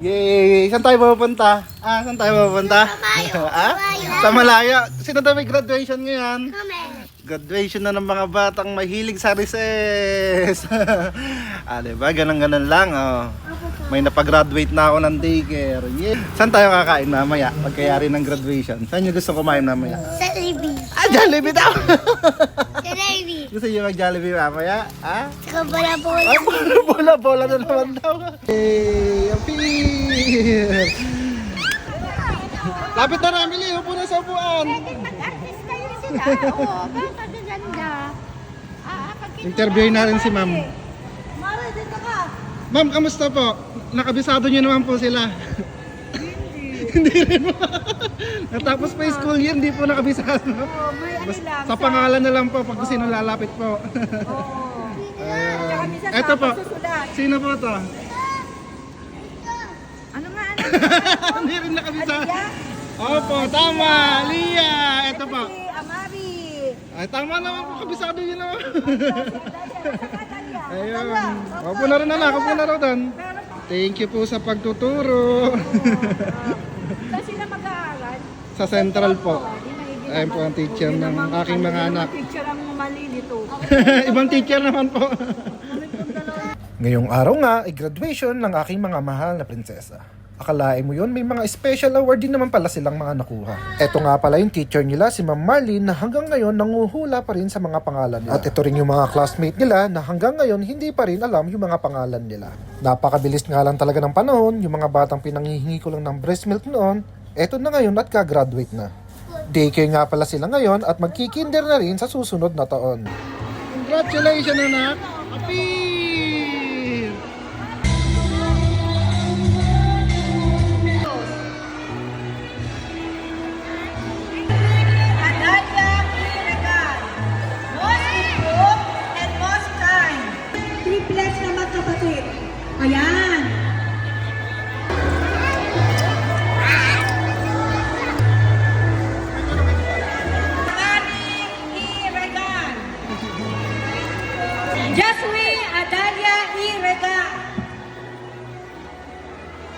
Yay! Saan tayo pupunta? Saan tayo pupunta? Sa Malayo. Sino daw may graduation ngayon? Graduation na ng mga batang mahilig sa recess. Diba? Ganun-ganun lang. May napagraduate na ako ng daycare. Yeah. Saan tayo kakain mamaya? Pagkayari ng graduation. Saan nyo gusto kumain mamaya? Sa Jollibee. Jollibee daw! Jollibee. Gusto nyo mag-Jollibee mamaya? Saka bola-bola. Bola-bola na naman daw. Hey, appear! Lapit na Ramili, upo na sa upuan. Mag-artist kayo sila. Oo, bakit ganda. Interviewin natin si ma'am. Mara, dito ka. Ma'am, kamusta po? Nakabisado nyo naman po sila. Hindi rin po. Natapos pa yung school year, hindi po nakabisado. May ano lang. Sa pangalan na lang po, pag sino lalapit po. Eto po, sino po to? Ano nga? Hindi rin nakabisado. Opo, tama, Lia. Eto po. Amari. Ay, tama naman po, kabisado yun naman. Ayun. Opo na rin anak, opo na rin. Thank you po sa pagtuturo. Saan sila mag-aaral? Sa Central po. Ayun po ang teacher ng aking mga anak. Teacher ang malilito. Ibang teacher naman po. Ngayong araw nga ay graduation ng aking mga mahal na prinsesa. Akalain mo yun, may mga special award din naman pala silang mga nakuha. Eto nga pala yung teacher nila, si Ma'am Marlene, na hanggang ngayon nanguhula pa rin sa mga pangalan nila. At ito rin yung mga classmate nila na hanggang ngayon hindi pa rin alam yung mga pangalan nila. Napakabilis nga lang talaga ng panahon, yung mga batang pinanghihingi ko lang ng breast milk noon, eto na ngayon at ka-graduate na. Daycare nga pala sila ngayon at magkikinder na rin sa susunod na taon. Congratulations anak! Happy! Adalia Irigan, most improved and most kind. Triplets na magkapatid. Ayan. Mary Irigan. Jasmine Adalia Irigan.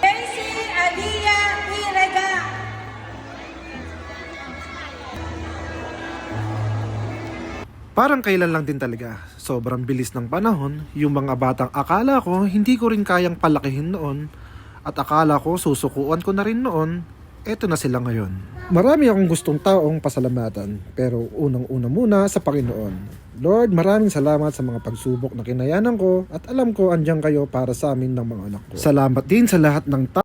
Daisy Adia Irigan. Parang kailan lang din talaga. Sobrang bilis ng panahon, yung mga batang akala ko hindi ko rin kayang palakihin noon at akala ko susukuan ko na rin noon, eto na sila ngayon. Marami akong gustong taong pasalamatan, pero unang-una muna sa Panginoon. Lord, maraming salamat sa mga pagsubok na kinayanan ko at alam ko andyan kayo para sa amin ng mga anak ko. Salamat din sa lahat ng